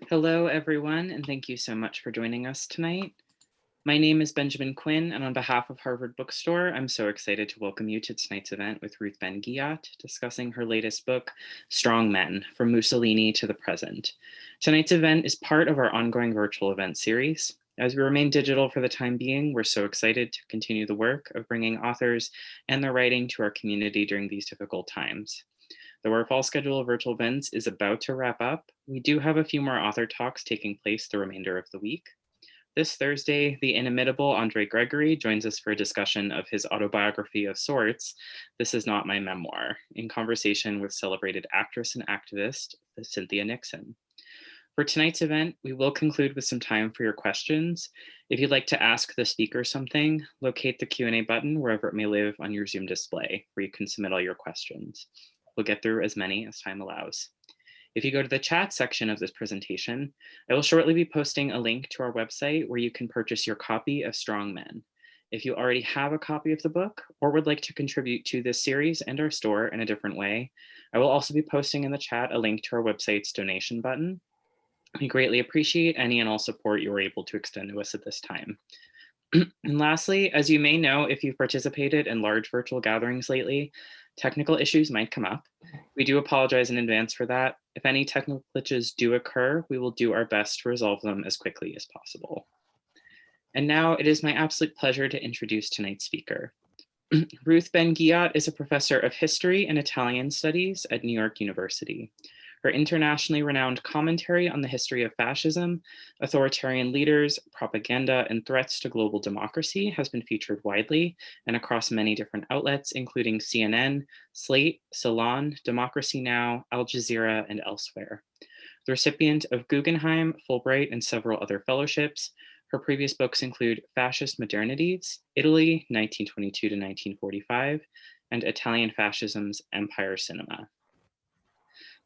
Hello, everyone, and thank you so much for joining us tonight. My name is Benjamin Quinn, and on behalf of Harvard Bookstore, I'm so excited to welcome you to tonight's event with Ruth Ben-Ghiat, discussing her latest book, Strongmen, From Mussolini to the Present. Tonight's event is part of our ongoing virtual event series. As we remain digital for the time being, we're so excited to continue the work of bringing authors and their writing to our community during these difficult times. Though our fall schedule of virtual events is about to wrap up, we do have a few more author talks taking place the remainder of the week. This Thursday, the inimitable Andre Gregory joins us for a discussion of his autobiography of sorts, This Is Not My Memoir, in conversation with celebrated actress and activist Cynthia Nixon. For tonight's event, we will conclude with some time for your questions. If you'd like to ask the speaker something, locate the Q&A button wherever it may live on your Zoom display, where you can submit all your questions. We'll get through as many as time allows. If you go to the chat section of this presentation, I will shortly be posting a link to our website where you can purchase your copy of Strongmen. If you already have a copy of the book or would like to contribute to this series and our store in a different way, I will also be posting in the chat a link to our website's donation button. We greatly appreciate any and all support you are able to extend to us at this time. And lastly, as you may know, if you've participated in large virtual gatherings lately, technical issues might come up. We do apologize in advance for that. If any technical glitches do occur, we will do our best to resolve them as quickly as possible. And now it is my absolute pleasure to introduce tonight's speaker. Ruth Ben-Ghiat is a professor of history and Italian studies at New York University. Her internationally renowned commentary on the history of fascism, authoritarian leaders, propaganda, and threats to global democracy has been featured widely and across many different outlets, including CNN, Slate, Salon, Democracy Now!, Al Jazeera, and elsewhere. The recipient of Guggenheim, Fulbright, and several other fellowships, her previous books include Fascist Modernities, Italy, 1922 to 1945, and Italian Fascism's Empire Cinema.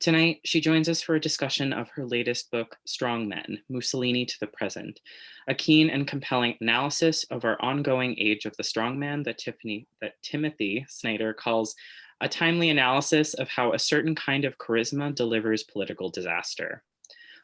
Tonight, she joins us for a discussion of her latest book, Strongmen, Mussolini to the Present, a keen and compelling analysis of our ongoing age of the strongman that Timothy Snyder calls a timely analysis of how a certain kind of charisma delivers political disaster.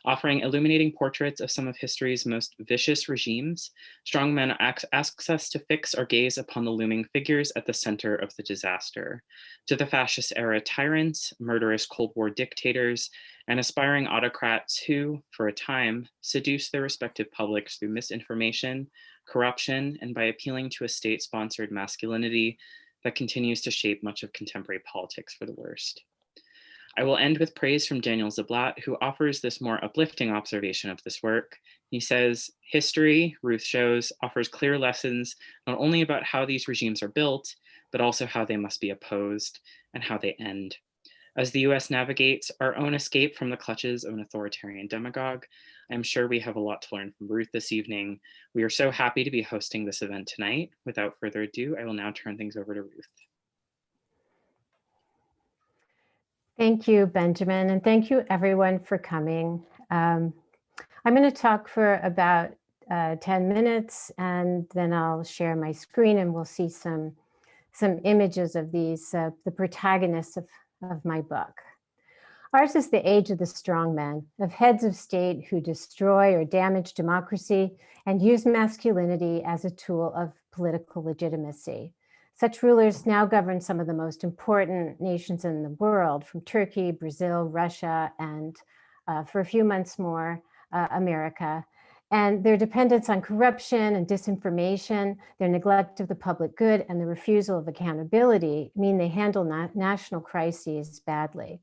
Offering illuminating portraits of some of history's most vicious regimes, Strongmen asks us to fix our gaze upon the looming figures at the center of the disaster, to the fascist-era tyrants, murderous Cold War dictators, and aspiring autocrats who, for a time, seduce their respective publics through misinformation, corruption, and by appealing to a state-sponsored masculinity that continues to shape much of contemporary politics for the worst. I will end with praise from Daniel Ziblatt, who offers this more uplifting observation of this work. He says, history, Ruth shows, offers clear lessons not only about how these regimes are built, but also how they must be opposed and how they end. As the US navigates our own escape from the clutches of an authoritarian demagogue, I'm sure we have a lot to learn from Ruth this evening. We are so happy to be hosting this event tonight. Without further ado, I will now turn things over to Ruth. Thank you, Benjamin, and thank you everyone for coming. I'm going to talk for about 10 minutes, and then I'll share my screen and we'll see some images of these, the protagonists of my book. Ours is the age of the strongmen, of heads of state who destroy or damage democracy and use masculinity as a tool of political legitimacy. Such rulers now govern some of the most important nations in the world, from Turkey, Brazil, Russia, and for a few months more, America. And their dependence on corruption and disinformation, their neglect of the public good, and the refusal of accountability mean they handle national crises badly.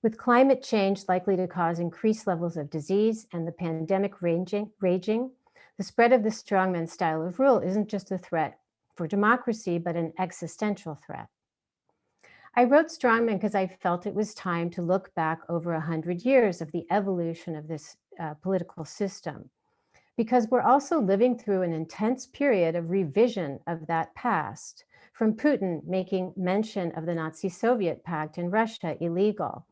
With climate change likely to cause increased levels of disease and the pandemic raging, the spread of the strongman style of rule isn't just a threat for democracy, but an existential threat. I wrote Strongmen because I felt it was time to look back over 100 years of the evolution of this political system, because we're also living through an intense period of revision of that past, from Putin making mention of the Nazi-Soviet pact in Russia illegal,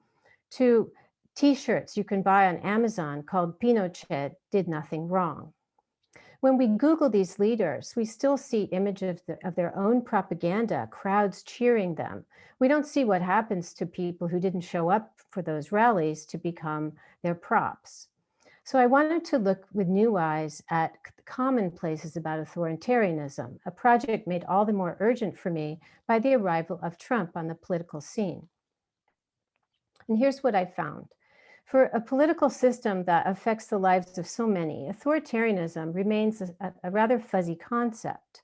to t-shirts you can buy on Amazon called Pinochet did nothing wrong. When we Google these leaders, we still see images of their own propaganda, crowds cheering them. We don't see what happens to people who didn't show up for those rallies to become their props. So I wanted to look with new eyes at the commonplaces about authoritarianism, a project made all the more urgent for me by the arrival of Trump on the political scene. And here's what I found. For a political system that affects the lives of so many, authoritarianism remains a rather fuzzy concept.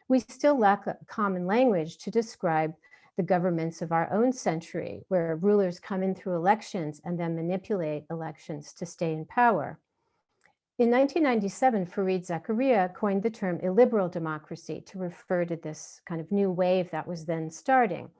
We still lack a common language to describe the governments of our own century, where rulers come in through elections and then manipulate elections to stay in power. In 1997, Fareed Zakaria coined the term illiberal democracy to refer to this kind of new wave that was then starting.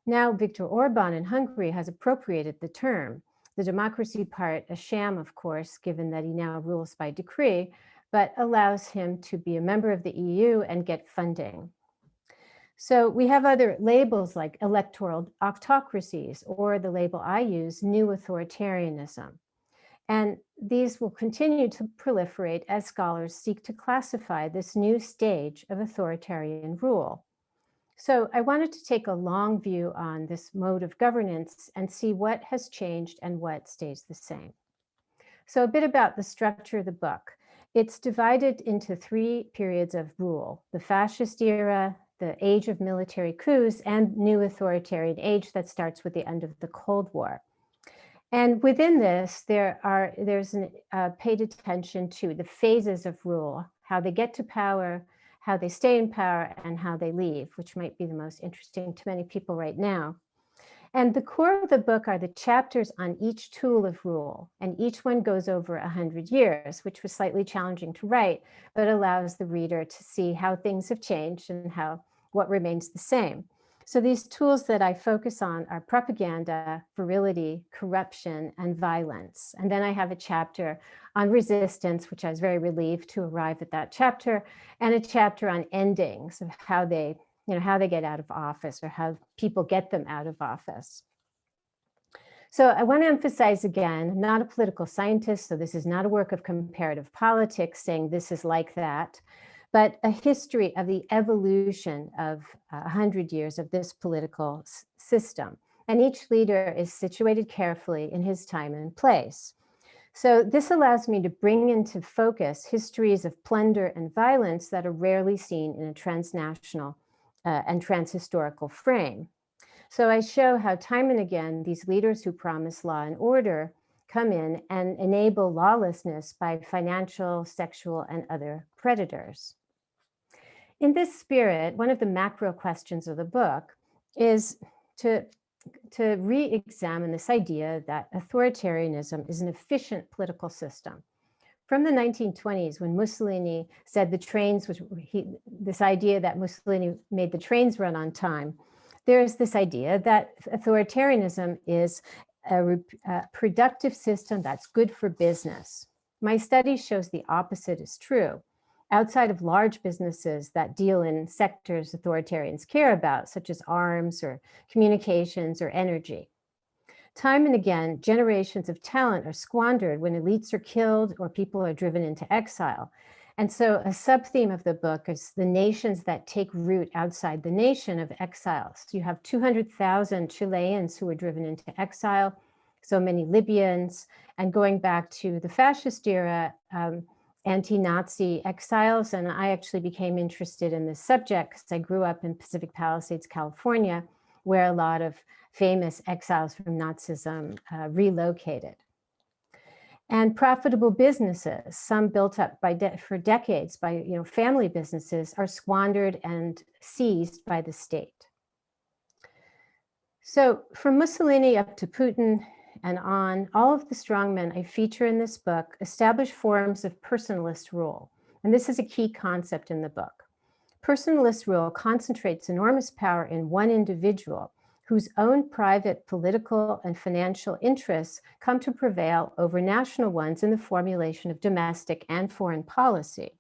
Now, Viktor Orban in Hungary has appropriated the term. The democracy part, a sham, of course, given that he now rules by decree, but allows him to be a member of the EU and get funding. So we have other labels like electoral autocracies, or the label I use, new authoritarianism. And these will continue to proliferate as scholars seek to classify this new stage of authoritarian rule. So I wanted to take a long view on this mode of governance and see what has changed and what stays the same. So a bit about the structure of the book. It's divided into 3 periods of rule: the fascist era, the age of military coups, and new authoritarian age that starts with the end of the Cold War. And within this, there's paid attention to the phases of rule, how they get to power, how they stay in power, and how they leave, which might be the most interesting to many people right now. And the core of the book are the chapters on each tool of rule, and each one goes over 100 years, which was slightly challenging to write, but allows the reader to see how things have changed and what remains the same. So these tools that I focus on are propaganda, virility, corruption, and violence. And then I have a chapter on resistance, which I was very relieved to arrive at that chapter, and a chapter on endings of how they get out of office, or how people get them out of office. So I want to emphasize again, I'm not a political scientist, so this is not a work of comparative politics saying this is like that, but a history of the evolution of 100 years of this political system. And each leader is situated carefully in his time and place. So this allows me to bring into focus histories of plunder and violence that are rarely seen in a transnational and transhistorical frame. So I show how time and again, these leaders who promise law and order come in and enable lawlessness by financial, sexual, and other predators. In this spirit, one of the macro questions of the book is to re-examine this idea that authoritarianism is an efficient political system. From the 1920s, when Mussolini said this idea that Mussolini made the trains run on time, there is this idea that authoritarianism is a productive system that's good for business. My study shows the opposite is true. Outside of large businesses that deal in sectors authoritarians care about, such as arms or communications or energy, time and again, generations of talent are squandered when elites are killed or people are driven into exile. And so a sub-theme of the book is the nations that take root outside the nation of exiles. You have 200,000 Chileans who were driven into exile, so many Libyans, and going back to the fascist era, anti-Nazi exiles. And I actually became interested in this subject because I grew up in Pacific Palisades, California, where a lot of famous exiles from Nazism relocated. And profitable businesses, some built up for decades by family businesses, are squandered and seized by the state. So from Mussolini up to Putin and on, all of the strongmen I feature in this book establish forms of personalist rule. And this is a key concept in the book. Personalist rule concentrates enormous power in one individual whose own private political and financial interests come to prevail over national ones in the formulation of domestic and foreign policy.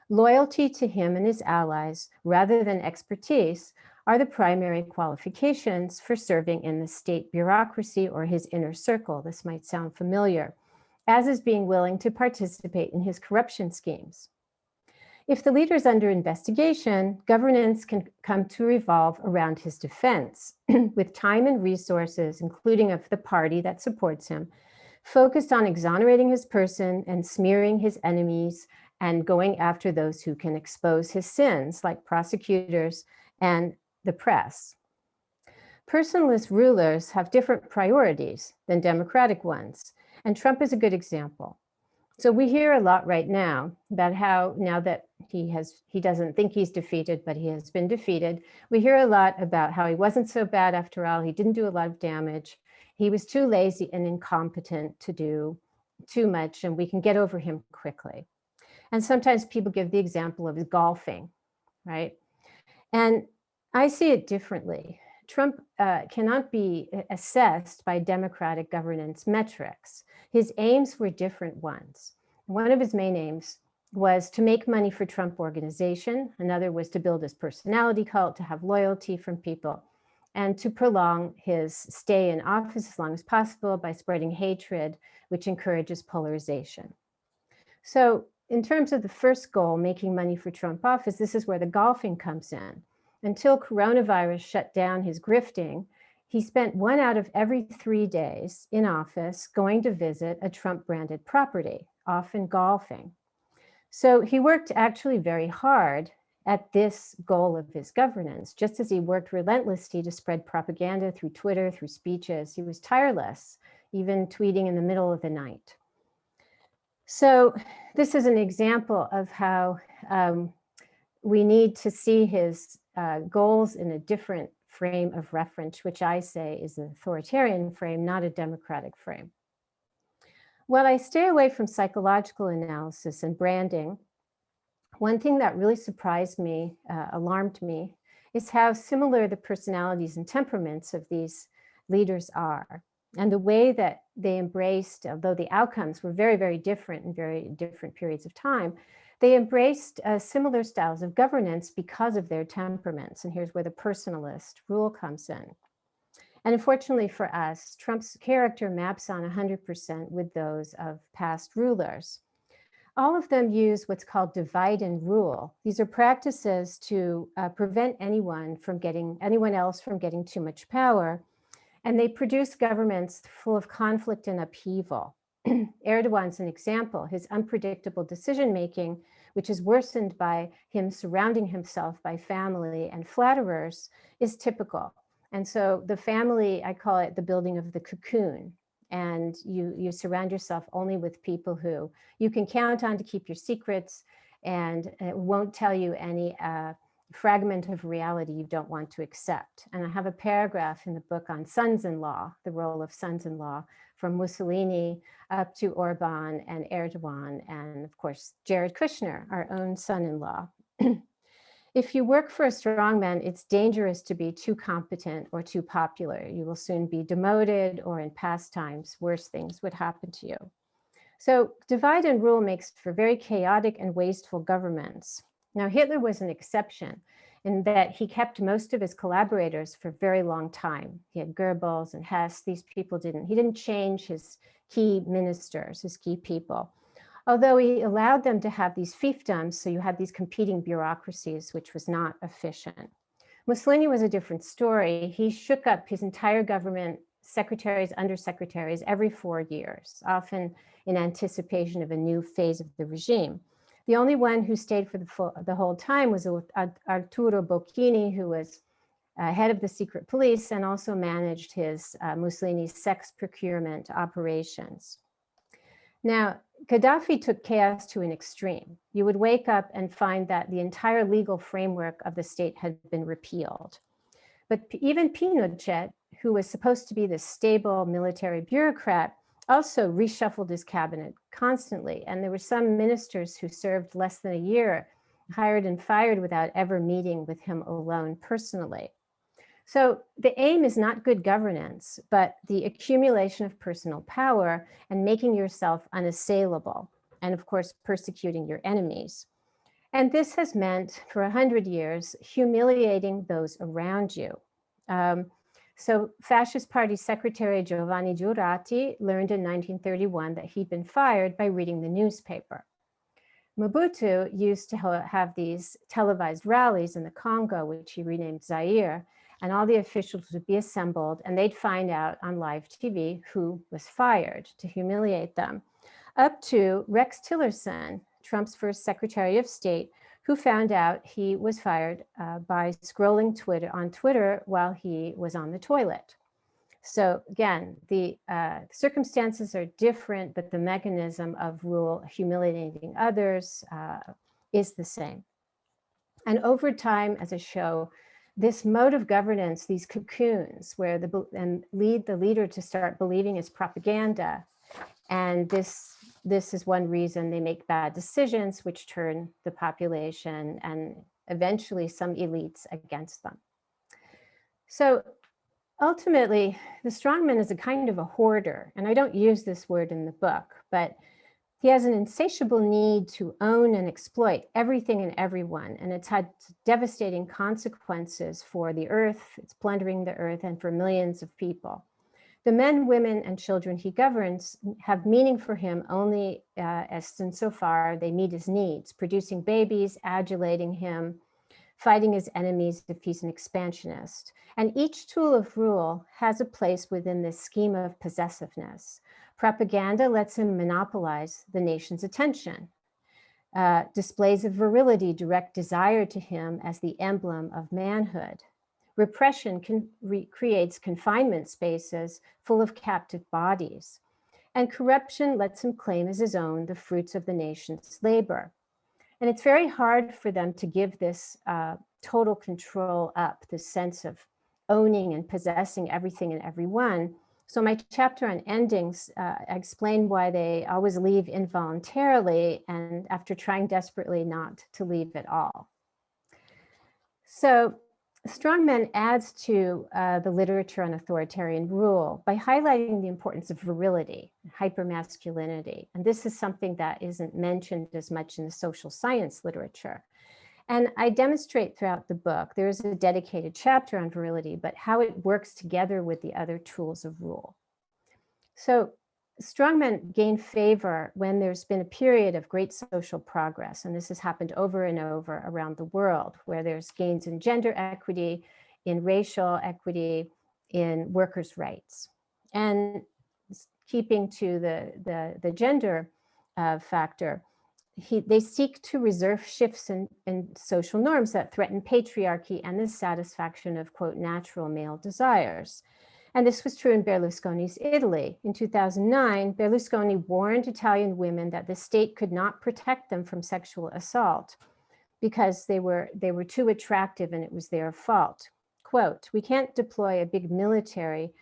Loyalty to him and his allies, rather than expertise, are the primary qualifications for serving in the state bureaucracy or his inner circle. This might sound familiar, as is being willing to participate in his corruption schemes. If the leader is under investigation, governance can come to revolve around his defense, with time and resources, including of the party that supports him, focused on exonerating his person and smearing his enemies and going after those who can expose his sins, like prosecutors and the press. Personalist rulers have different priorities than democratic ones, and Trump is a good example. So we hear a lot right now about how, now that he doesn't think he's defeated, but he has been defeated, we hear a lot about how he wasn't so bad after all, he didn't do a lot of damage, he was too lazy and incompetent to do too much, and we can get over him quickly. And sometimes people give the example of golfing, right? And I see it differently. Trump cannot be assessed by democratic governance metrics. His aims were different ones. One of his main aims was to make money for Trump Organization. Another was to build his personality cult, to have loyalty from people, and to prolong his stay in office as long as possible by spreading hatred, which encourages polarization. So in terms of the first goal, making money for Trump office, this is where the golfing comes in. Until coronavirus shut down his grifting, he spent 1 out of every 3 days in office going to visit a Trump-branded property, often golfing. So he worked actually very hard at this goal of his governance, just as he worked relentlessly to spread propaganda through Twitter, through speeches. He was tireless, even tweeting in the middle of the night. So this is an example of how we need to see his goals in a different frame of reference, which I say is an authoritarian frame, not a democratic frame. While I stay away from psychological analysis and branding, one thing that really surprised me, alarmed me, is how similar the personalities and temperaments of these leaders are, and the way that they embraced, although the outcomes were very, very different in very different periods of time, they embraced similar styles of governance because of their temperaments. And here's where the personalist rule comes in. And unfortunately for us, Trump's character maps on 100% with those of past rulers. All of them use what's called divide and rule. These are practices to prevent anyone else from getting too much power. And they produce governments full of conflict and upheaval. Erdogan's an example. His unpredictable decision-making, which is worsened by him surrounding himself by family and flatterers, is typical. And so the family, I call it the building of the cocoon. And you surround yourself only with people who you can count on to keep your secrets and won't tell you any fragment of reality you don't want to accept. And I have a paragraph in the book on sons-in-law, the role of sons-in-law, from Mussolini up to Orban and Erdogan, and of course, Jared Kushner, our own son-in-law. If you work for a strongman, it's dangerous to be too competent or too popular. You will soon be demoted, or in past times, worse things would happen to you. So divide and rule makes for very chaotic and wasteful governments. Now, Hitler was an exception in that he kept most of his collaborators for a very long time. He had Goebbels and Hess. These people he didn't change his key ministers, his key people. Although he allowed them to have these fiefdoms, so you had these competing bureaucracies, which was not efficient. Mussolini was a different story. He shook up his entire government, secretaries, undersecretaries, every 4 years, often in anticipation of a new phase of the regime. The only one who stayed for the whole time was Arturo Bocchini, who was head of the secret police and also managed Mussolini's sex procurement operations. Now, Gaddafi took chaos to an extreme. You would wake up and find that the entire legal framework of the state had been repealed. But even Pinochet, who was supposed to be this stable military bureaucrat, also reshuffled his cabinet constantly. And there were some ministers who served less than a year, hired and fired without ever meeting with him alone personally. So the aim is not good governance, but the accumulation of personal power and making yourself unassailable, and of course, persecuting your enemies. And this has meant for 100 years, humiliating those around you. So Fascist Party Secretary Giovanni Giurati learned in 1931 that he'd been fired by reading the newspaper. Mobutu used to have these televised rallies in the Congo, which he renamed Zaire, and all the officials would be assembled, and they'd find out on live TV who was fired to humiliate them. Up to Rex Tillerson, Trump's first Secretary of State, who found out he was fired by scrolling on Twitter while he was on the toilet. So again, the circumstances are different, but the mechanism of rule, humiliating others, is the same. And over time, as a show, this mode of governance, these cocoons, where lead the leader to start believing is propaganda, and this is one reason they make bad decisions, which turn the population and eventually some elites against them. So ultimately, the strongman is a kind of a hoarder, and I don't use this word in the book, but he has an insatiable need to own and exploit everything and everyone, and it's had devastating consequences for the earth, it's plundering the earth, and for millions of people. The men, women, and children he governs have meaning for him only as insofar they meet his needs, producing babies, adulating him, fighting his enemies if he's an expansionist. And each tool of rule has a place within this scheme of possessiveness. Propaganda lets him monopolize the nation's attention. Displays of virility direct desire to him as the emblem of manhood. Repression creates confinement spaces full of captive bodies. And corruption lets him claim as his own the fruits of the nation's labor. And it's very hard for them to give this total control up, this sense of owning and possessing everything and everyone. So my chapter on endings, I explain why they always leave involuntarily and after trying desperately not to leave at all. So Strongmen adds to the literature on authoritarian rule by highlighting the importance of virility, hypermasculinity. And this is something that isn't mentioned as much in the social science literature. And I demonstrate throughout the book, there is a dedicated chapter on virility, but how it works together with the other tools of rule. So strongmen gain favor when there's been a period of great social progress. And this has happened over and over around the world, where there's gains in gender equity, in racial equity, in workers' rights. And keeping to the gender factor, they seek to reserve shifts in social norms that threaten patriarchy and the satisfaction of, quote, natural male desires. And this was true in Berlusconi's Italy. In 2009, Berlusconi warned Italian women that the state could not protect them from sexual assault because they were too attractive and it was their fault. Quote, "We can't deploy a big military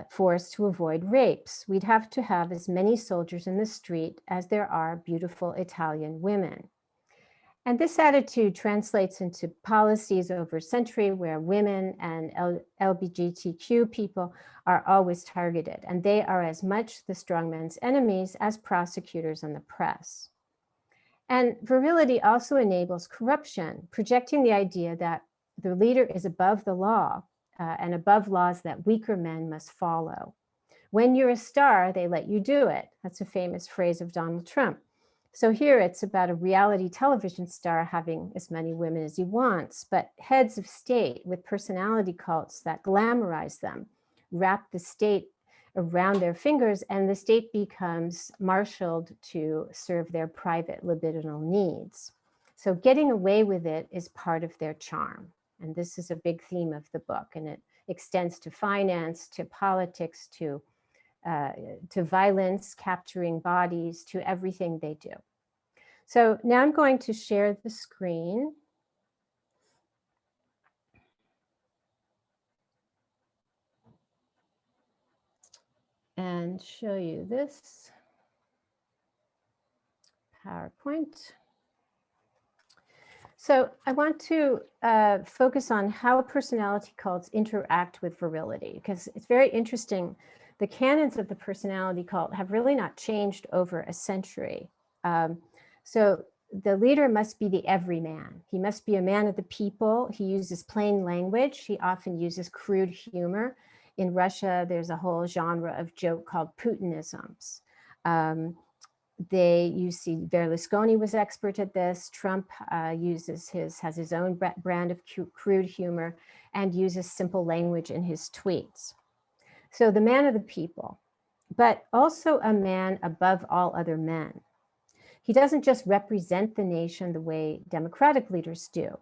force to avoid rapes. We'd have to have as many soldiers in the street as there are beautiful Italian women." And this attitude translates into policies over a century where women and LGBTQ people are always targeted, and they are as much the strongmen's enemies as prosecutors and the press. And virility also enables corruption, projecting the idea that the leader is above the law and above laws that weaker men must follow. When you're a star, they let you do it. That's a famous phrase of Donald Trump. So here it's about a reality television star having as many women as he wants, but heads of state with personality cults that glamorize them, wrap the state around their fingers, and the state becomes marshaled to serve their private libidinal needs. So getting away with it is part of their charm. And this is a big theme of the book, and it extends to finance, to politics, to violence, capturing bodies, to everything they do. So now I'm going to share the screen. And show you this PowerPoint. So I want to focus on how personality cults interact with virility, because it's very interesting. The canons of the personality cult have really not changed over a century. So the leader must be the everyman. He must be a man of the people. He uses plain language. He often uses crude humor. In Russia, there's a whole genre of joke called Putinisms. You see Berlusconi was expert at this. Trump has his own brand of crude humor and uses simple language in his tweets. So the man of the people, but also a man above all other men. He doesn't just represent the nation the way democratic leaders do,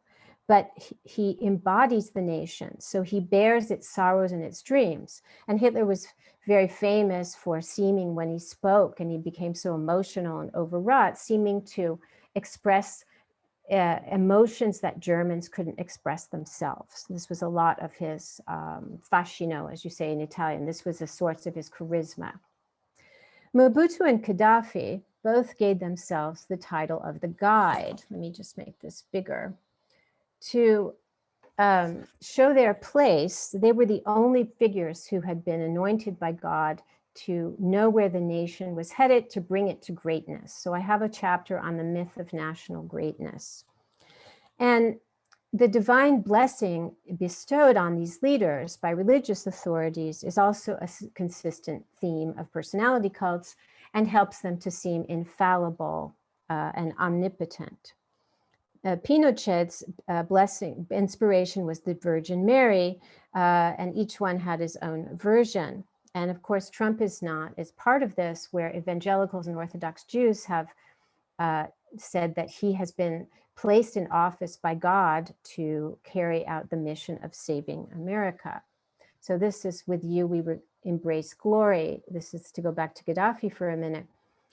but he embodies the nation. So he bears its sorrows and its dreams. And Hitler was very famous for seeming, when he spoke and he became so emotional and overwrought, seeming to express emotions that Germans couldn't express themselves. This was a lot of his fascino, as you say in Italian. This was a source of his charisma. Mobutu and Gaddafi both gave themselves the title of the guide. Let me just make this bigger. To show their place, they were the only figures who had been anointed by God to know where the nation was headed, to bring it to greatness. So I have a chapter on the myth of national greatness. And the divine blessing bestowed on these leaders by religious authorities is also a consistent theme of personality cults and helps them to seem infallible and omnipotent. Pinochet's inspiration was the Virgin Mary, and each one had his own version. And of course, Trump is part of this, where evangelicals and Orthodox Jews have said that he has been placed in office by God to carry out the mission of saving America. So this is, with you, we embrace glory. This is to go back to Gaddafi for a minute,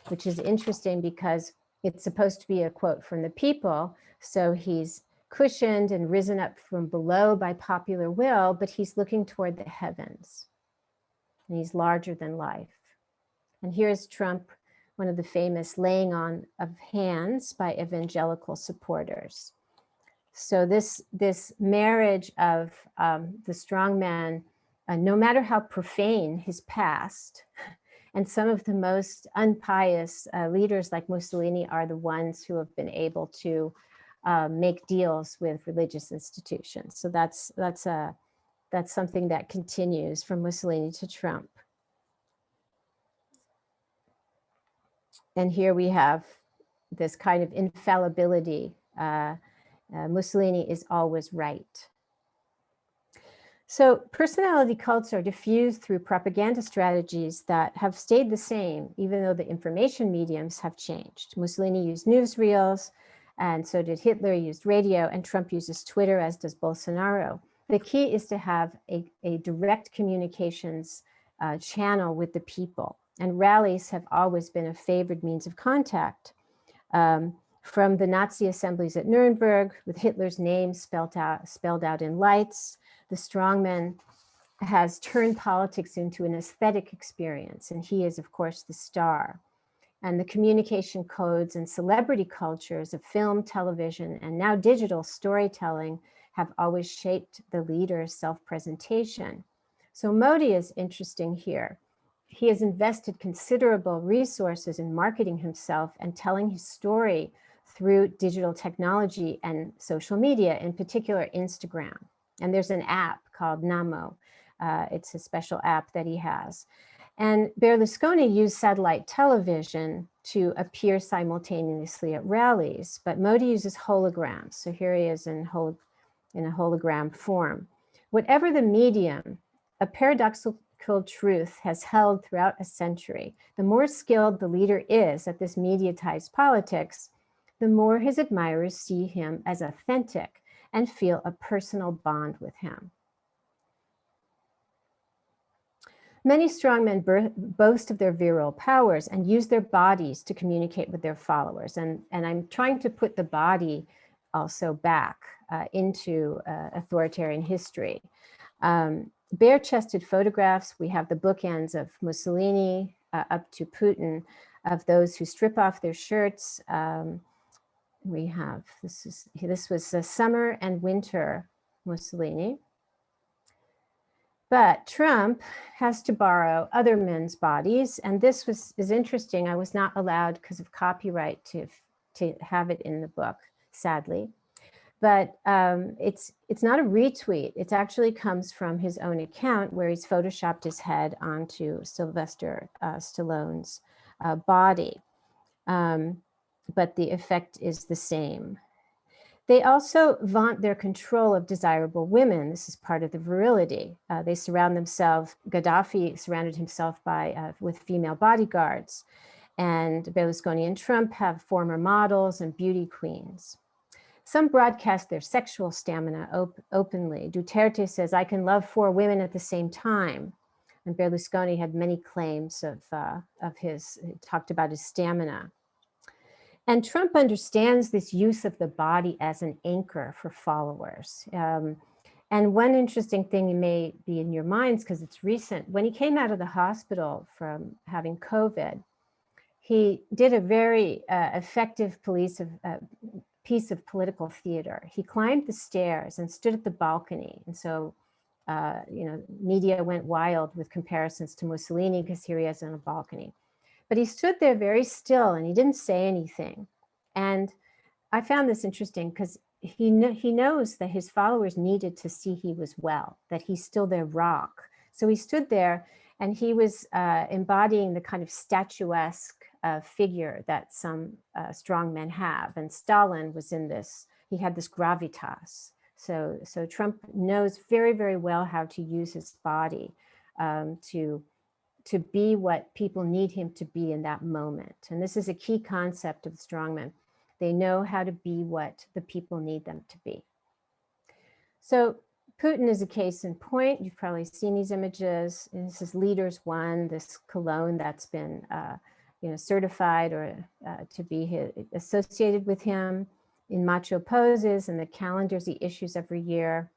which is interesting because it's supposed to be a quote from the people. So he's cushioned and risen up from below by popular will, but he's looking toward the heavens. And he's larger than life. And here's Trump, one of the famous laying on of hands by evangelical supporters. So this marriage of the strongman, no matter how profane his past, and some of the most unpious leaders like Mussolini are the ones who have been able to make deals with religious institutions. So that's something that continues from Mussolini to Trump. And here we have this kind of infallibility. Mussolini is always right. So personality cults are diffused through propaganda strategies that have stayed the same, even though the information mediums have changed. Mussolini used newsreels, and so did Hitler, used radio, and Trump uses Twitter, as does Bolsonaro. The key is to have a direct communications channel with the people. And rallies have always been a favored means of contact. From the Nazi assemblies at Nuremberg, with Hitler's name spelled out in lights, the strongman has turned politics into an aesthetic experience, and he is, of course, the star. And the communication codes and celebrity cultures of film, television, and now digital storytelling have always shaped the leader's self-presentation. So Modi is interesting here. He has invested considerable resources in marketing himself and telling his story through digital technology and social media, in particular Instagram. And there's an app called Namo. It's a special app that he has. And Berlusconi used satellite television to appear simultaneously at rallies, but Modi uses holograms. So here he is in a hologram form. Whatever the medium, a paradoxical truth has held throughout a century. The more skilled the leader is at this mediatized politics, the more his admirers see him as authentic and feel a personal bond with him. Many strongmen boast of their virile powers and use their bodies to communicate with their followers. And I'm trying to put the body also back into authoritarian history. Bare-chested photographs, we have the bookends of Mussolini up to Putin, of those who strip off their shirts. We have, this was summer and winter Mussolini. But Trump has to borrow other men's bodies, and this is interesting. I was not allowed, because of copyright, to have it in the book, sadly. But it's not a retweet. It actually comes from his own account, where he's photoshopped his head onto Sylvester Stallone's body. but the effect is the same. They also vaunt their control of desirable women. This is part of the virility. They surround themselves, Gaddafi surrounded himself with female bodyguards, and Berlusconi and Trump have former models and beauty queens. Some broadcast their sexual stamina openly. Duterte says, "I can love 4 women at the same time." And Berlusconi had many claims he talked about his stamina. And Trump understands this use of the body as an anchor for followers. And one interesting thing may be in your minds, because it's recent, when he came out of the hospital from having COVID, he did a very effective piece of political theater. He climbed the stairs and stood at the balcony. And so, media went wild with comparisons to Mussolini, because here he is on a balcony. But he stood there very still and he didn't say anything. And I found this interesting because he knows that his followers needed to see he was well, that he's still their rock. So he stood there and he was embodying the kind of statuesque figure that some strong men have. And Stalin was in this, he had this gravitas. So Trump knows very, very well how to use his body to be what people need him to be in that moment. And this is a key concept of the strongmen. They know how to be what the people need them to be. So Putin is a case in point. You've probably seen these images. And this is Leaders One, this cologne that's been certified or to be associated with him in macho poses, and the calendars he issues every year.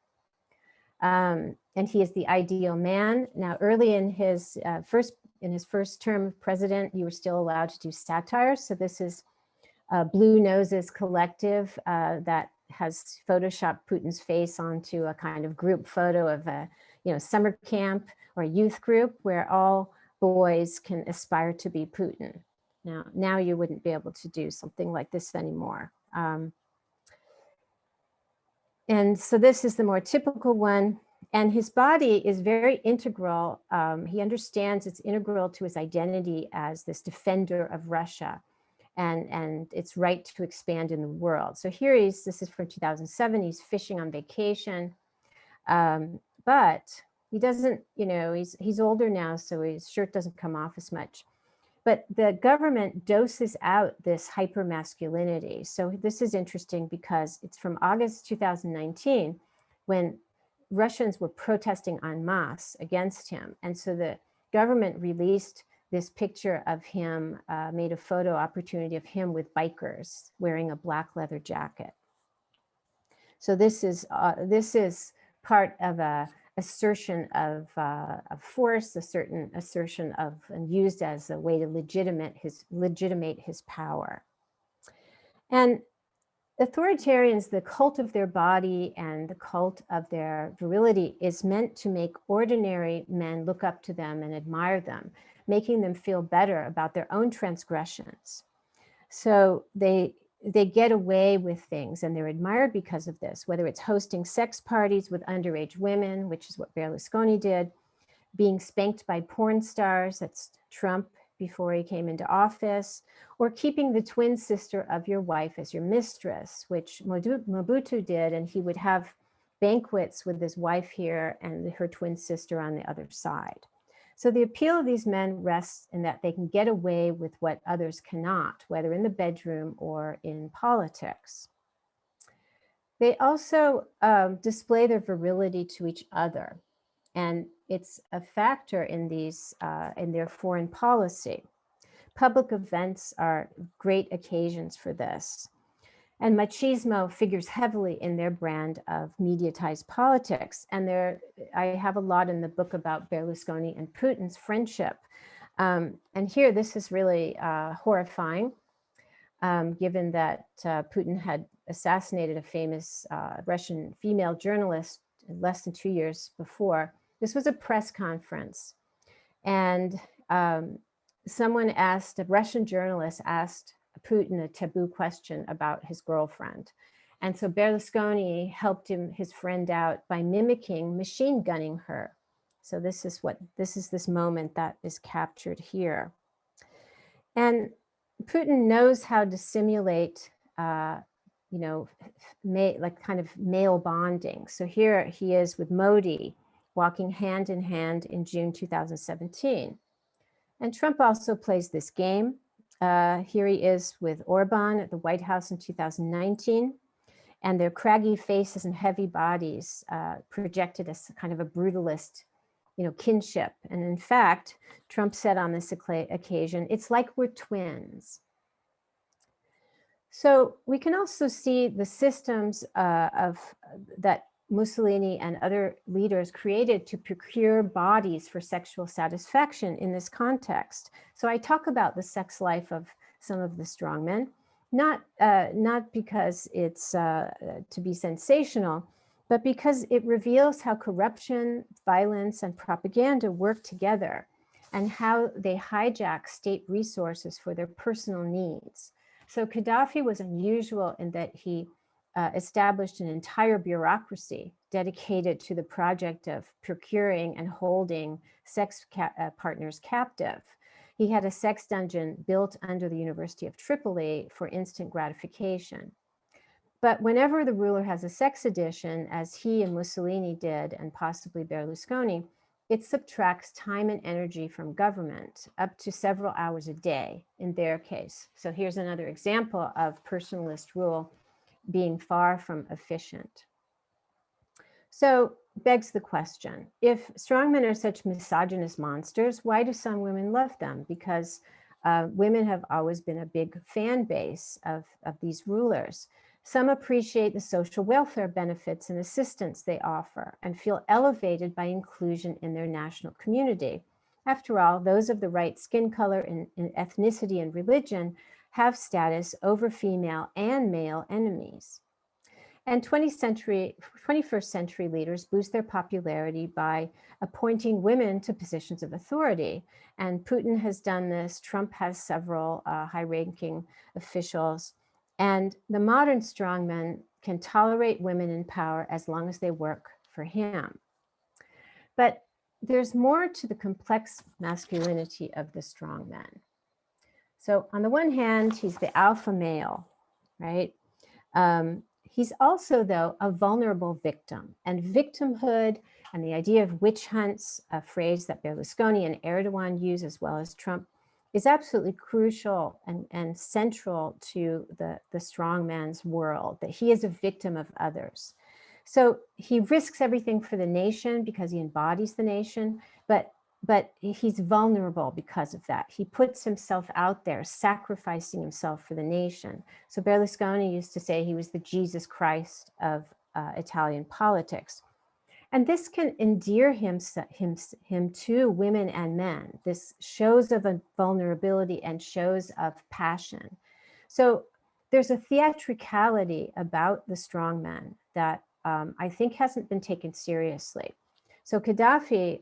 And he is the ideal man. Now, early in his first term of president, you were still allowed to do satire. So this is Blue Noses Collective that has photoshopped Putin's face onto a kind of group photo of a summer camp or a youth group where all boys can aspire to be Putin. Now you wouldn't be able to do something like this anymore. And so this is the more typical one. And his body is very integral. He understands it's integral to his identity as this defender of Russia and its right to expand in the world. So here this is from 2007, he's fishing on vacation. But he doesn't, he's older now, so his shirt doesn't come off as much. But the government doses out this hypermasculinity. So this is interesting because it's from August 2019 when Russians were protesting en masse against him. And so the government released this picture of him, made a photo opportunity of him with bikers wearing a black leather jacket. So this is part of a assertion of force, a certain assertion of, and used as a way to legitimate his power. And authoritarians, the cult of their body and the cult of their virility is meant to make ordinary men look up to them and admire them, making them feel better about their own transgressions. So they get away with things and they're admired because of this, whether it's hosting sex parties with underage women, which is what Berlusconi did, being spanked by porn stars, that's Trump before he came into office, or keeping the twin sister of your wife as your mistress, which Mobutu did, and he would have banquets with his wife here and her twin sister on the other side. So the appeal of these men rests in that they can get away with what others cannot, whether in the bedroom or in politics. They also display their virility to each other. And it's a factor in in their foreign policy. Public events are great occasions for this. And machismo figures heavily in their brand of mediatized politics. And I have a lot in the book about Berlusconi and Putin's friendship. And here, this is really horrifying, given that Putin had assassinated a famous Russian female journalist less than 2 years before. This was a press conference. And a Russian journalist asked Putin a taboo question about his girlfriend. And so Berlusconi helped his friend out by mimicking machine gunning her. So this is this moment that is captured here. And Putin knows how to simulate, you know, like kind of male bonding. So here he is with Modi walking hand in hand in June 2017. And Trump also plays this game. Here he is with Orban at the White House in 2019. And their craggy faces and heavy bodies projected as kind of a brutalist, kinship. And in fact, Trump said on this occasion, "It's like we're twins." So we can also see the systems that Mussolini and other leaders created to procure bodies for sexual satisfaction in this context. So I talk about the sex life of some of the strongmen, not because it's to be sensational, but because it reveals how corruption, violence, and propaganda work together, and how they hijack state resources for their personal needs. So Gaddafi was unusual in that he established an entire bureaucracy dedicated to the project of procuring and holding sex partners captive. He had a sex dungeon built under the University of Tripoli for instant gratification. But whenever the ruler has a sex addiction, as he and Mussolini did, and possibly Berlusconi, it subtracts time and energy from government, up to several hours a day in their case. So here's another example of personalist rule being far from efficient. So begs the question, if strongmen are such misogynist monsters, why do some women love them? Because women have always been a big fan base of these rulers. Some appreciate the social welfare benefits and assistance they offer and feel elevated by inclusion in their national community. After all, those of the right skin color and ethnicity and religion have status over female and male enemies. And 21st century leaders boost their popularity by appointing women to positions of authority. And Putin has done this. Trump has several high-ranking officials. And the modern strongman can tolerate women in power as long as they work for him. But there's more to the complex masculinity of the strongman. So on the one hand, he's the alpha male, right? He's also, though, a vulnerable victim, and victimhood and the idea of witch hunts, a phrase that Berlusconi and Erdogan use as well as Trump, is absolutely crucial and central to the strongman's world, that he is a victim of others. So he risks everything for the nation because he embodies the nation, but he's vulnerable because of that. He puts himself out there, sacrificing himself for the nation. So Berlusconi used to say he was the Jesus Christ of Italian politics. And this can endear him to women and men. This shows of a vulnerability and shows of passion. So there's a theatricality about the strongman that I think hasn't been taken seriously. So Gaddafi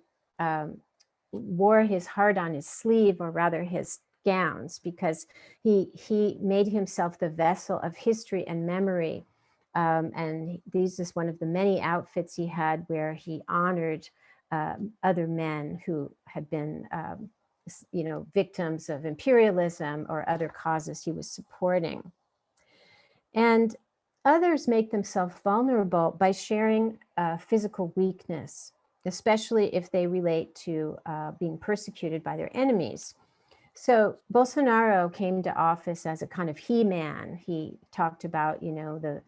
wore his heart on his sleeve, or rather his gowns, because he made himself the vessel of history and memory. And this is one of the many outfits he had where he honored other men who had been, victims of imperialism or other causes he was supporting. And others make themselves vulnerable by sharing physical weakness, especially if they relate to being persecuted by their enemies. So Bolsonaro came to office as a kind of he-man. He talked about, the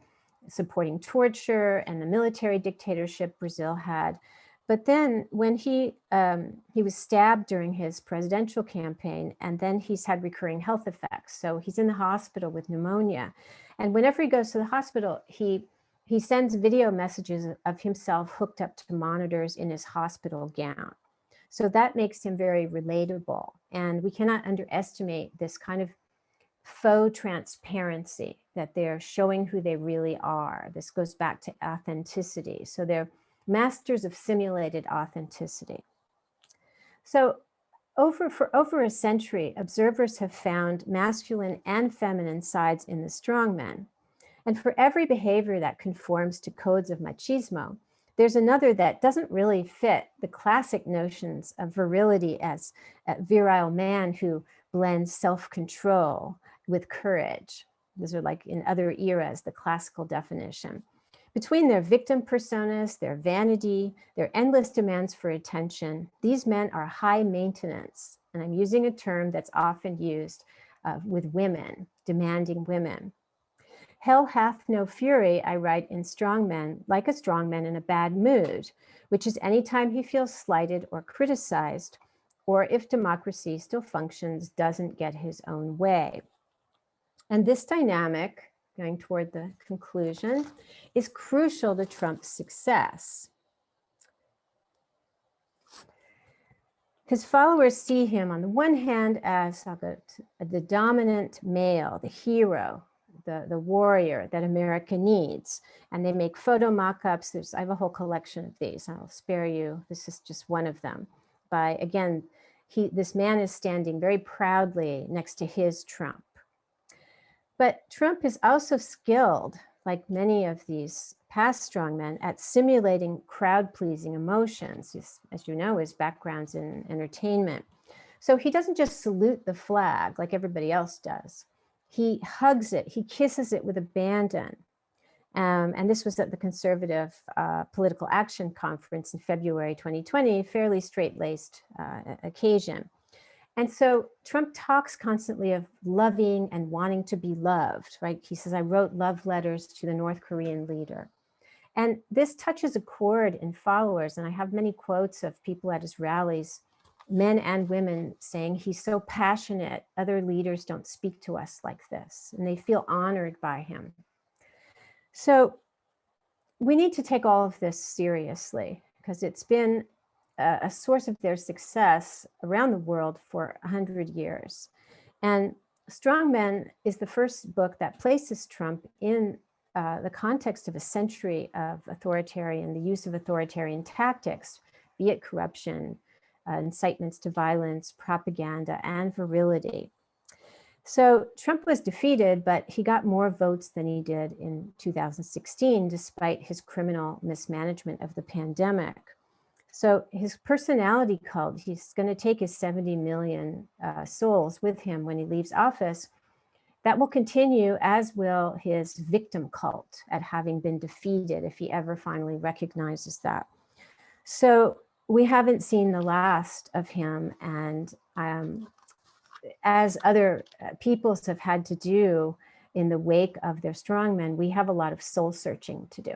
supporting torture and the military dictatorship Brazil had. But then when he was stabbed during his presidential campaign, and then he's had recurring health effects. So he's in the hospital with pneumonia. And whenever he goes to the hospital, he sends video messages of himself hooked up to monitors in his hospital gown. So that makes him very relatable. And we cannot underestimate this kind of faux transparency, that they're showing who they really are. This goes back to authenticity. So they're masters of simulated authenticity. So for over a century, observers have found masculine and feminine sides in the strongmen. And for every behavior that conforms to codes of machismo, there's another that doesn't really fit the classic notions of virility as a virile man who blends self-control with courage. Those are like in other eras, the classical definition. Between their victim personas, their vanity, their endless demands for attention, these men are high maintenance. And I'm using a term that's often used with women, demanding women. Hell hath no fury, I write in Strongmen, like a strongman in a bad mood, which is anytime he feels slighted or criticized, or if democracy still functions, doesn't get his own way. And this dynamic, going toward the conclusion, is crucial to Trump's success. His followers see him on the one hand as the dominant male, the hero, the warrior that America needs. And they make photo mock-ups. I have a whole collection of these. I'll spare you. This is just one of them. Again, this man is standing very proudly next to his Trump. But Trump is also skilled, like many of these past strongmen, at simulating crowd-pleasing emotions. As you know, his background's in entertainment. So he doesn't just salute the flag like everybody else does. He hugs it, he kisses it with abandon. And this was at the Conservative Political Action Conference in February 2020, fairly straight-laced occasion. And so Trump talks constantly of loving and wanting to be loved, right? He says, I wrote love letters to the North Korean leader. And this touches a chord in followers. And I have many quotes of people at his rallies, men and women, saying he's so passionate, other leaders don't speak to us like this. And they feel honored by him. So we need to take all of this seriously, because it's been a source of their success around the world for 100 years. And Strongmen is the first book that places Trump in the context of a century of the use of authoritarian tactics, be it corruption, incitements to violence, propaganda, and virility. So Trump was defeated, but he got more votes than he did in 2016, despite his criminal mismanagement of the pandemic. So his personality cult, he's going to take his 70 million souls with him when he leaves office. That will continue, as will his victim cult at having been defeated, if he ever finally recognizes that. So we haven't seen the last of him. And as other peoples have had to do in the wake of their strongmen, we have a lot of soul searching to do.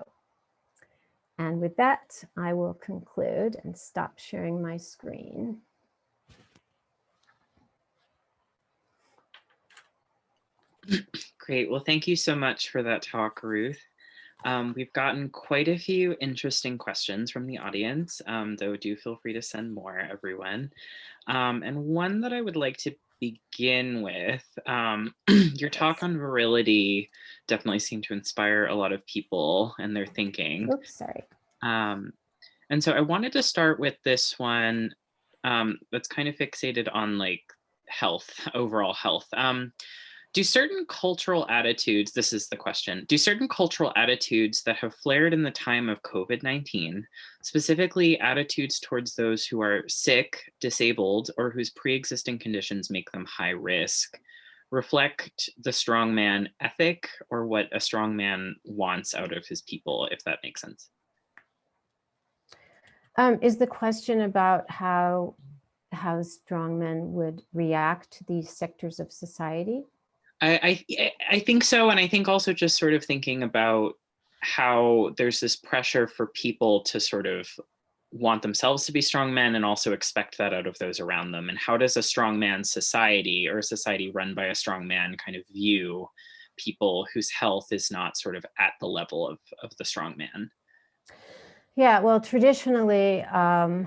And with that, I will conclude and stop sharing my screen. Great. Well, thank you so much for that talk, Ruth. We've gotten quite a few interesting questions from the audience, though do feel free to send more, everyone. And one that I would like to begin with, your talk on virility definitely seemed to inspire a lot of people and their thinking. Oops, sorry. And so I wanted to start with this one that's kind of fixated on like health, overall health. Do certain cultural attitudes, this is the question, do certain cultural attitudes that have flared in the time of COVID-19, specifically attitudes towards those who are sick, disabled, or whose pre-existing conditions make them high risk, reflect the strongman ethic or what a strongman wants out of his people, if that makes sense? Is the question about how strongmen would react to these sectors of society? I think so. And I think also just sort of thinking about how there's this pressure for people to sort of want themselves to be strong men and also expect that out of those around them. And how does a strong man society, or a society run by a strong man, kind of view people whose health is not sort of at the level of the strong man? Yeah, well, traditionally, not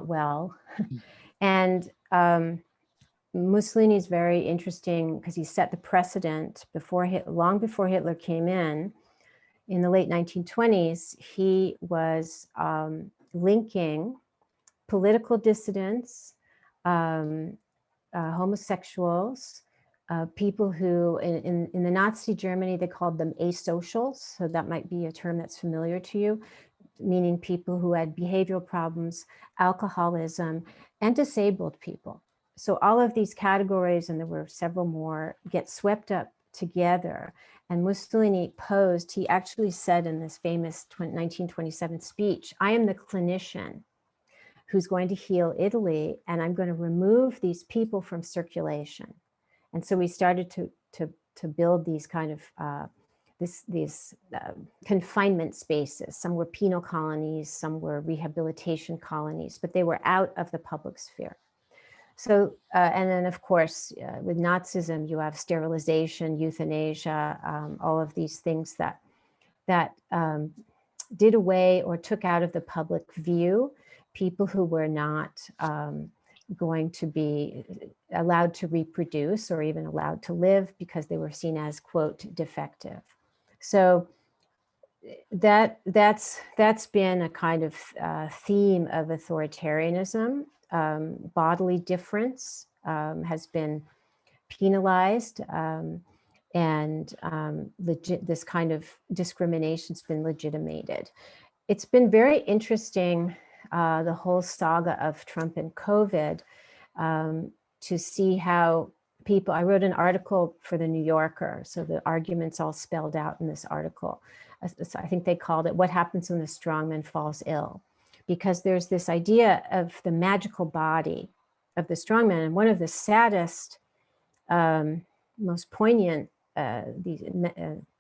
well. And Mussolini is very interesting because he set the precedent long before Hitler came in the late 1920s. He was linking political dissidents, homosexuals, people who in the Nazi Germany, they called them asocials. So that might be a term that's familiar to you, meaning people who had behavioral problems, alcoholism, and disabled people. so all of these categories, and there were several more, get swept up together. And Mussolini posed, he actually said in this famous 1927 speech, I am the clinician who's going to heal Italy, and I'm going to remove these people from circulation. And so we started to build these kind of these confinement spaces. Some were penal colonies, some were rehabilitation colonies, but they were out of the public sphere. So, and then of course, with Nazism, you have sterilization, euthanasia, all of these things that did away or took out of the public view people who were not going to be allowed to reproduce or even allowed to live because they were seen as, quote, defective. So that's been a kind of theme of authoritarianism. Bodily difference has been penalized, and this kind of discrimination has been legitimated. It's been very interesting, the whole saga of Trump and COVID, to see how people, I wrote an article for the New Yorker, so the arguments all spelled out in this article. I think they called it, What Happens When the Strongman Falls Ill? Because there's this idea of the magical body of the strongman. And one of the saddest, most poignant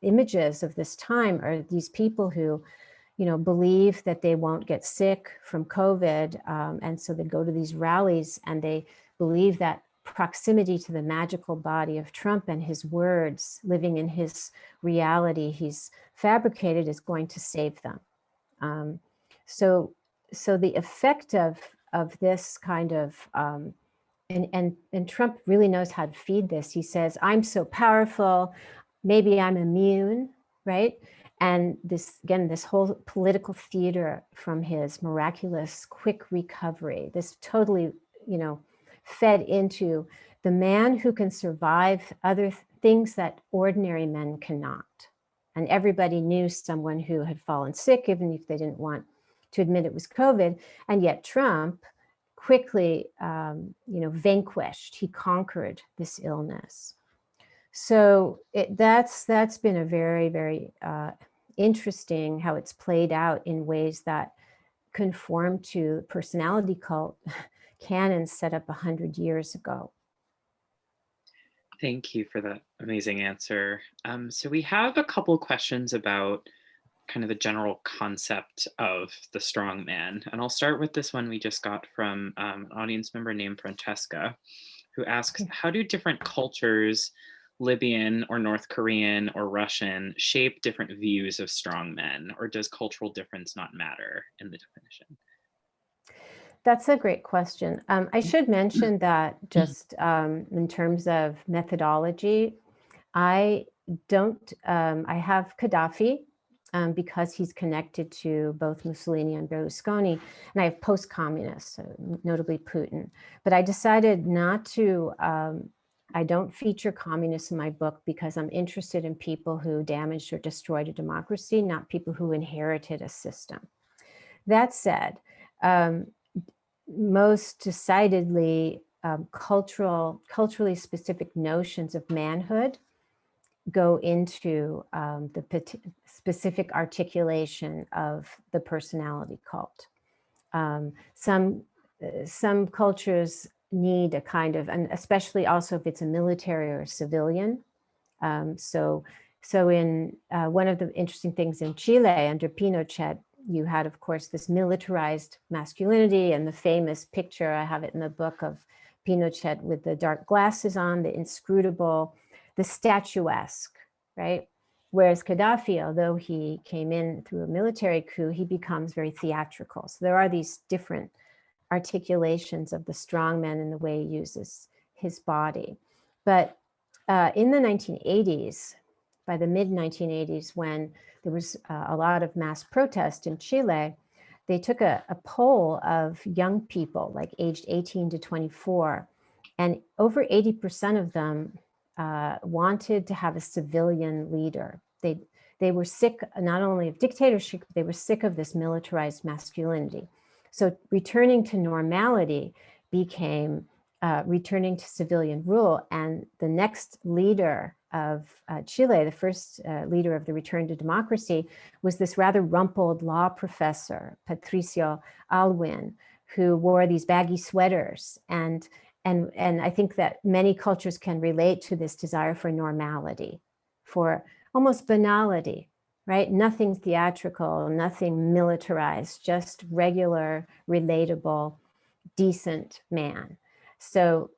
images of this time are these people who, you know, believe that they won't get sick from COVID. And so they go to these rallies and they believe that proximity to the magical body of Trump and his words, living in his reality he's fabricated, is going to save them. So the effect of this kind of, and Trump really knows how to feed this. He says, I'm so powerful, maybe I'm immune, right? And this, again, this whole political theater from his miraculous quick recovery, this totally, you know, fed into the man who can survive other things that ordinary men cannot. And everybody knew someone who had fallen sick, even if they didn't want to admit it was COVID. And yet Trump quickly, you know, vanquished, he conquered this illness. So that's been a very, very interesting how it's played out in ways that conform to personality cult canons set up 100 years ago. Thank you for that amazing answer. So we have a couple questions about kind of the general concept of the strong man. And I'll start with this one we just got from an audience member named Francesca, who asks, how do different cultures, Libyan or North Korean or Russian, shape different views of strong men? Or does cultural difference not matter in the definition? That's a great question. I should mention that just in terms of methodology, I have Gaddafi because he's connected to both Mussolini and Berlusconi, and I have post-communists, notably Putin. But I decided not to, I don't feature communists in my book because I'm interested in people who damaged or destroyed a democracy, not people who inherited a system. That said, most decidedly culturally specific notions of manhood go into the specific articulation of the personality cult. Some cultures need a kind of, and especially also if it's a military or a civilian. So in one of the interesting things in Chile under Pinochet, you had, of course, this militarized masculinity and the famous picture, I have it in the book, of Pinochet with the dark glasses on, the inscrutable, the statuesque, right? Whereas Gaddafi, although he came in through a military coup, he becomes very theatrical. So there are these different articulations of the strong man in the way he uses his body. But in the 1980s, by the mid-1980s, when there was a lot of mass protest in Chile, they took a poll of young people, like aged 18 to 24, and over 80% of them wanted to have a civilian leader. They were sick not only of dictatorship, but they were sick of this militarized masculinity. So returning to normality became returning to civilian rule. And the next leader of Chile, the first leader of the return to democracy, was this rather rumpled law professor, Patricio Aylwin, who wore these baggy sweaters. And I think that many cultures can relate to this desire for normality, for almost banality, right? Nothing theatrical, nothing militarized, just regular, relatable, decent man. So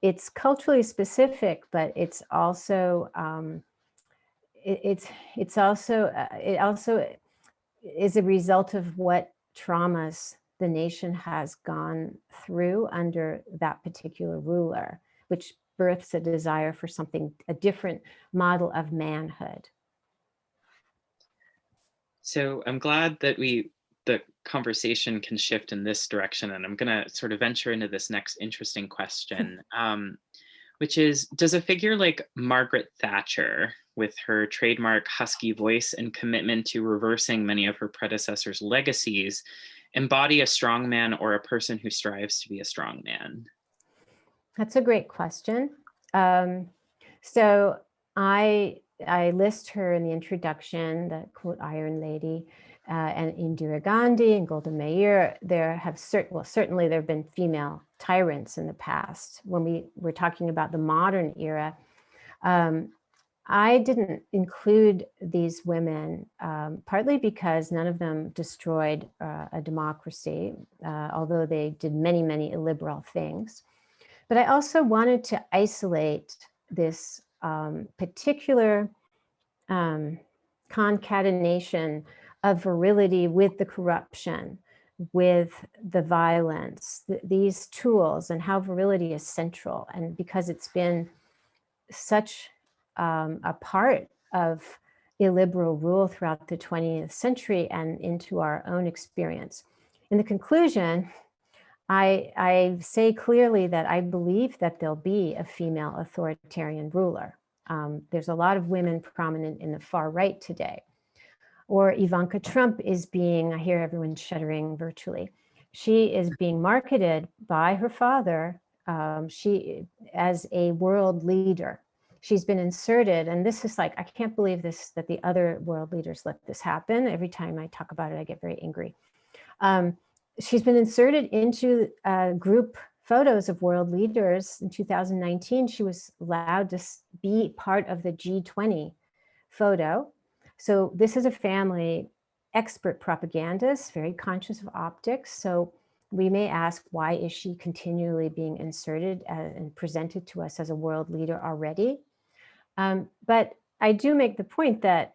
it's culturally specific, but it's also it also is a result of what traumas the nation has gone through under that particular ruler, which births a desire for a different model of manhood. So I'm glad that the conversation can shift in this direction, and I'm going to sort of venture into this next interesting question, which is, does a figure like Margaret Thatcher, with her trademark husky voice and commitment to reversing many of her predecessors' legacies, embody a strong man or a person who strives to be a strong man? That's a great question. So I list her in the introduction, the quote Iron Lady, and Indira Gandhi and Golda Meir. Certainly there have been female tyrants in the past. When we're talking about the modern era, I didn't include these women, partly because none of them destroyed a democracy, although they did many, many illiberal things. But I also wanted to isolate this particular concatenation of virility with the corruption, with the violence, these tools, and how virility is central. And because it's been such a part of illiberal rule throughout the 20th century and into our own experience. In the conclusion, I say clearly that I believe that there'll be a female authoritarian ruler. There's a lot of women prominent in the far right today. Or Ivanka Trump is I hear everyone shuddering virtually. She is being marketed by her father as a world leader. She's been inserted, and this is like, I can't believe this, that the other world leaders let this happen. Every time I talk about it, I get very angry. She's been inserted into group photos of world leaders. In 2019, she was allowed to be part of the G20 photo. So this is a family, expert propagandist, very conscious of optics. So we may ask, why is she continually being inserted and presented to us as a world leader already? But I do make the point that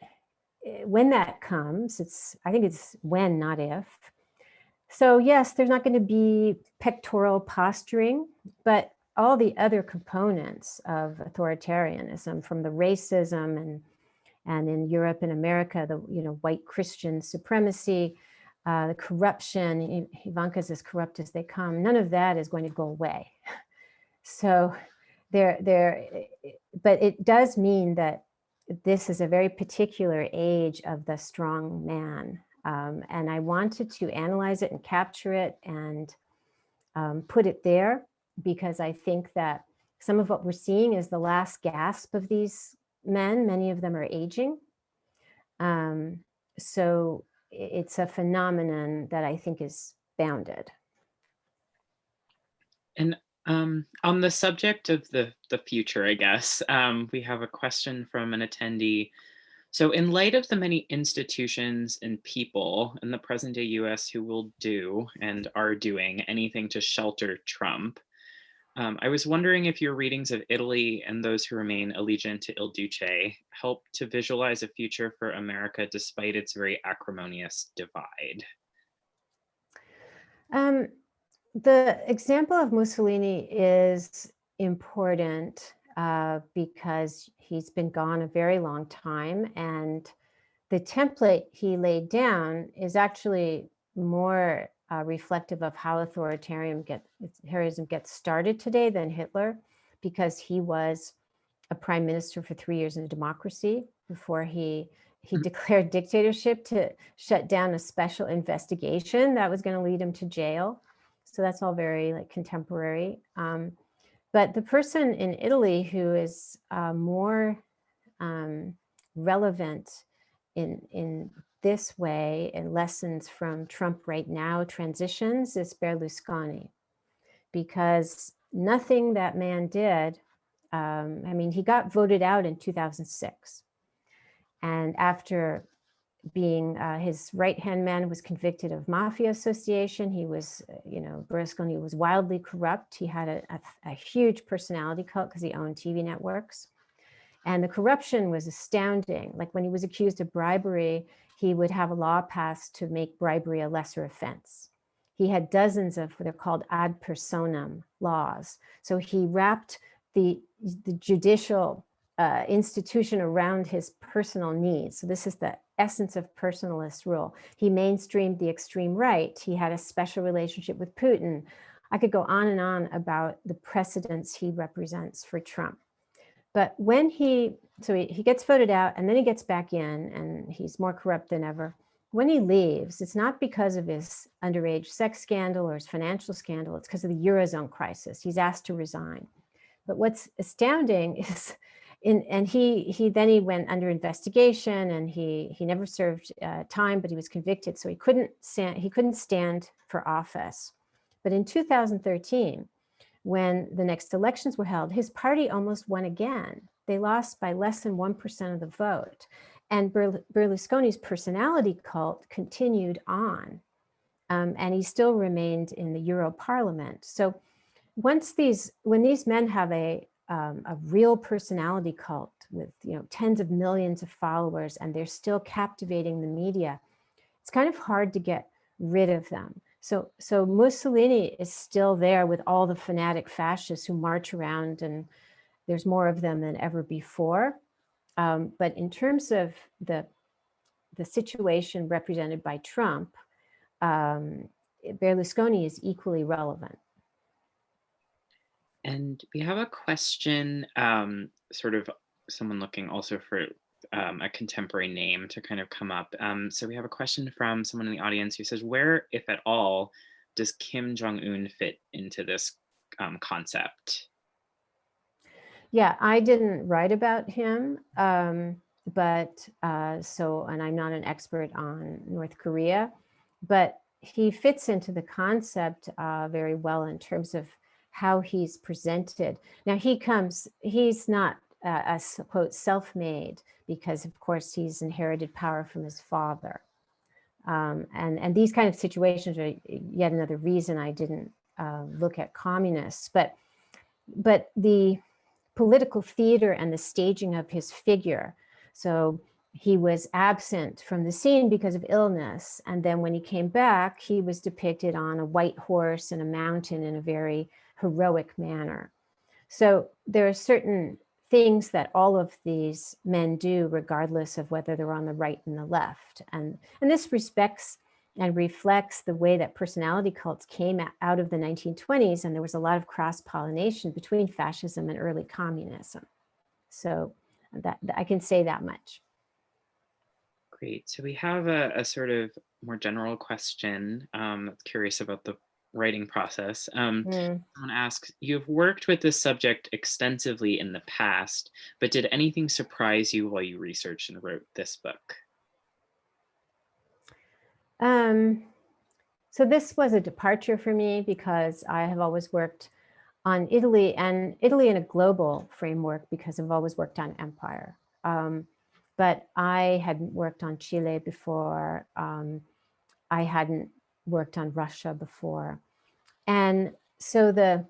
when that comes, I think it's when, not if. So yes, there's not going to be pectoral posturing, but all the other components of authoritarianism, from the racism and in Europe and America, the white Christian supremacy, the corruption, Ivanka's as corrupt as they come, none of that is going to go away. So but it does mean that this is a very particular age of the strong man. And I wanted to analyze it and capture it and put it there, because I think that some of what we're seeing is the last gasp of these men. Many of them are aging. So it's a phenomenon that I think is bounded. And on the subject of the future, I guess, we have a question from an attendee. So in light of the many institutions and people in the present day US who will do and are doing anything to shelter Trump, I was wondering if your readings of Italy and those who remain allegiant to Il Duce help to visualize a future for America despite its very acrimonious divide. The example of Mussolini is important because he's been gone a very long time, and the template he laid down is actually more reflective of how authoritarianism gets started today than Hitler, because he was a prime minister for 3 years in a democracy before he declared dictatorship to shut down a special investigation that was going to lead him to jail. So that's all very like contemporary. But the person in Italy who is more relevant in this way and lessons from Trump right now transitions is Berlusconi, because nothing that man did, I mean, he got voted out in 2006. And after being his right-hand man was convicted of mafia association. He was, Berlusconi was wildly corrupt. He had a huge personality cult because he owned TV networks. And the corruption was astounding. Like when he was accused of bribery, he would have a law passed to make bribery a lesser offense. He had dozens of what they're called ad personam laws. So he wrapped the judicial institution around his personal needs. So this is the essence of Personalist Rule. He mainstreamed the extreme right. He had a special relationship with Putin. I could go on and on about the precedents he represents for Trump. But when he gets voted out and then he gets back in and he's more corrupt than ever. When he leaves, it's not because of his underage sex scandal or his financial scandal. It's because of the Eurozone crisis. He's asked to resign. But what's astounding is, he went under investigation and he never served time, but he was convicted. So he couldn't stand for office. But in 2013, when the next elections were held, his party almost won again. They lost by less than 1% of the vote. And Berlusconi's personality cult continued on. And he still remained in the Euro Parliament. So when these men have a real personality cult with tens of millions of followers and they're still captivating the media, it's kind of hard to get rid of them. So Mussolini is still there with all the fanatic fascists who march around, and there's more of them than ever before. But in terms of the situation represented by Trump, Berlusconi is equally relevant. And we have a question, sort of someone looking also for a contemporary name to kind of come up. So we have a question from someone in the audience who says, where, if at all, does Kim Jong-un fit into this concept? Yeah, I didn't write about him, and I'm not an expert on North Korea, but he fits into the concept very well in terms of how he's presented. Now he's not a quote self-made, because of course he's inherited power from his father. And these kind of situations are yet another reason I didn't look at communists, but the political theater and the staging of his figure. So he was absent from the scene because of illness. And then when he came back, he was depicted on a white horse in a mountain in a very heroic manner. So there are certain things that all of these men do, regardless of whether they're on the right and the left. And this respects and reflects the way that personality cults came out of the 1920s, and there was a lot of cross-pollination between fascism and early communism. So that I can say that much. Great. So we have a sort of more general question that's curious about the writing process. Someone asks, you've worked with this subject extensively in the past, but did anything surprise you while you researched and wrote this book? So this was a departure for me because I have always worked on Italy in a global framework because I've always worked on empire. But I hadn't worked on Chile before. I hadn't worked on Russia before. And so the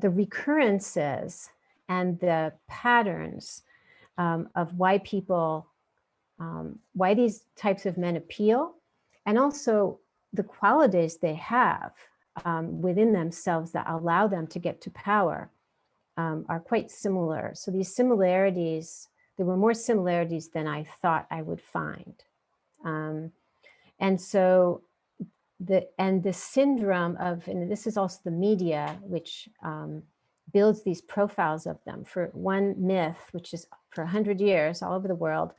recurrences and the patterns of why why these types of men appeal, and also the qualities they have within themselves that allow them to get to power are quite similar. So these similarities, there were more similarities than I thought I would find. And so the syndrome of, and this is also the media, which builds these profiles of them. For one myth, which is for 100 years all over the world,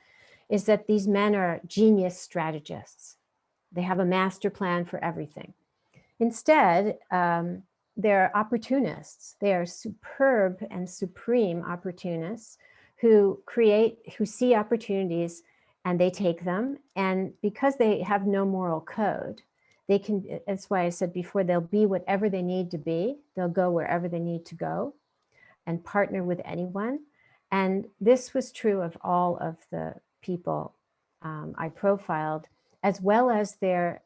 is that these men are genius strategists. They have a master plan for everything. Instead, they're opportunists. They are superb and supreme opportunists who see opportunities and they take them. And because they have no moral code, they can, that's why I said before, they'll be whatever they need to be. They'll go wherever they need to go and partner with anyone. And this was true of all of the people I profiled, as well as their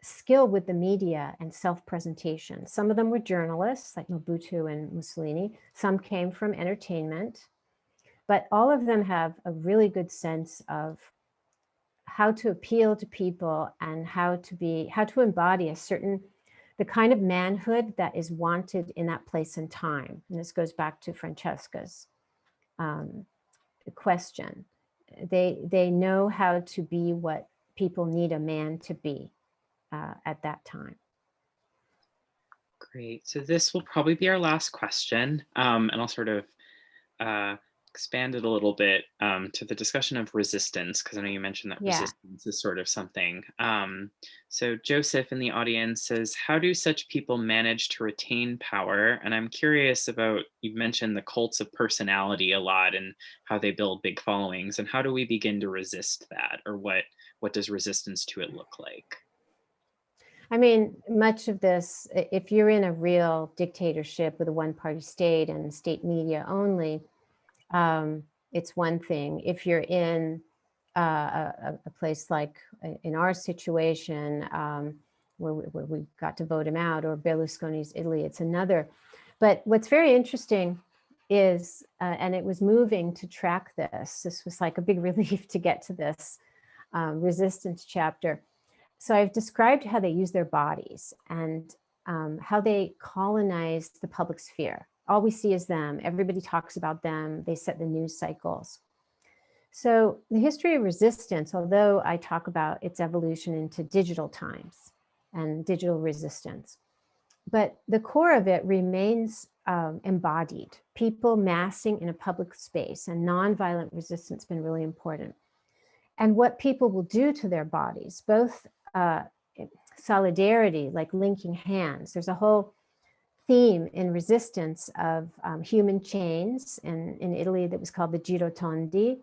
skill with the media and self-presentation. Some of them were journalists like Mobutu and Mussolini. Some came from entertainment, but all of them have a really good sense of how to appeal to people and how to embody the kind of manhood that is wanted in that place and time. And this goes back to Francesca's question. They know how to be what people need a man to be at that time. Great. So this will probably be our last question, and I'll sort of expand it a little bit to the discussion of resistance, because I know you mentioned that resistance is sort of something. So Joseph in the audience says, how do such people manage to retain power? And I'm curious about, you've mentioned the cults of personality a lot and how they build big followings, and how do we begin to resist that? Or what does resistance to it look like? I mean, much of this, if you're in a real dictatorship with a one-party state and state media only, it's one thing. If you're in a place like in our situation, where we got to vote him out, or Berlusconi's Italy, it's another. But what's very interesting is, and it was moving to track this. This was like a big relief to get to this resistance chapter. So I've described how they use their bodies and how they colonize the public sphere. All we see is them. Everybody talks about them. They set the news cycles. So the history of resistance, although I talk about its evolution into digital times and digital resistance, but the core of it remains embodied. People massing in a public space, and nonviolent resistance has been really important. And what people will do to their bodies, both solidarity, like linking hands. There's a whole theme in resistance of human chains in Italy that was called the girotondi,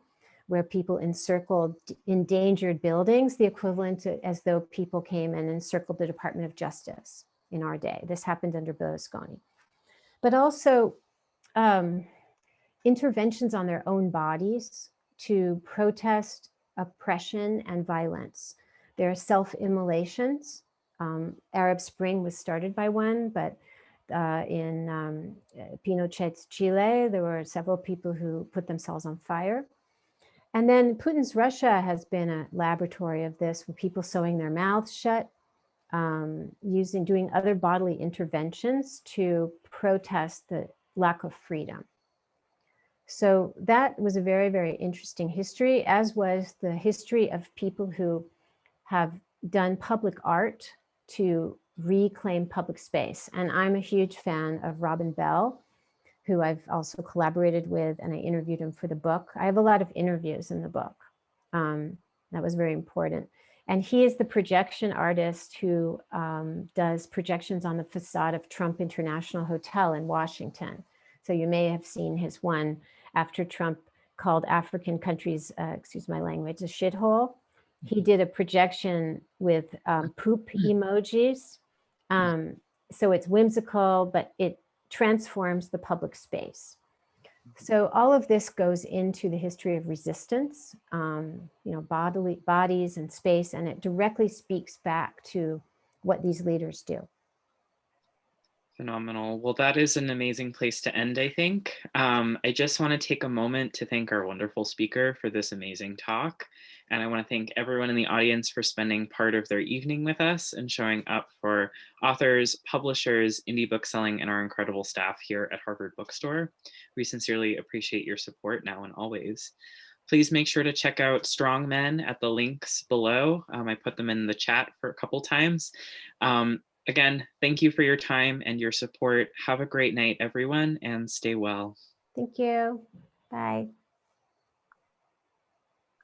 where people encircled endangered buildings, the equivalent to as though people came and encircled the Department of Justice in our day. This happened under Berlusconi. But also interventions on their own bodies to protest oppression and violence. There are self-immolations. Arab Spring was started by one, but in Pinochet's Chile, there were several people who put themselves on fire. And then Putin's Russia has been a laboratory of this, with people sewing their mouths shut, doing other bodily interventions to protest the lack of freedom. So that was a very, very interesting history, as was the history of people who have done public art to reclaim public space. And I'm a huge fan of Robin Bell, who I've also collaborated with, and I interviewed him for the book. I have a lot of interviews in the book. That was very important. And he is the projection artist who does projections on the facade of Trump International Hotel in Washington. So you may have seen his one after Trump called African countries, excuse my language, a shithole. He did a projection with poop emojis. So it's whimsical, but it transforms the public space. So all of this goes into the history of resistance, bodies and space, and it directly speaks back to what these leaders do. Phenomenal. Well, that is an amazing place to end, I think. I just want to take a moment to thank our wonderful speaker for this amazing talk. And I want to thank everyone in the audience for spending part of their evening with us and showing up for authors, publishers, indie bookselling, and our incredible staff here at Harvard Bookstore. We sincerely appreciate your support now and always. Please make sure to check out Strongmen at the links below. I put them in the chat for a couple times. Again, thank you for your time and your support. Have a great night, everyone, and stay well. Thank you. Bye.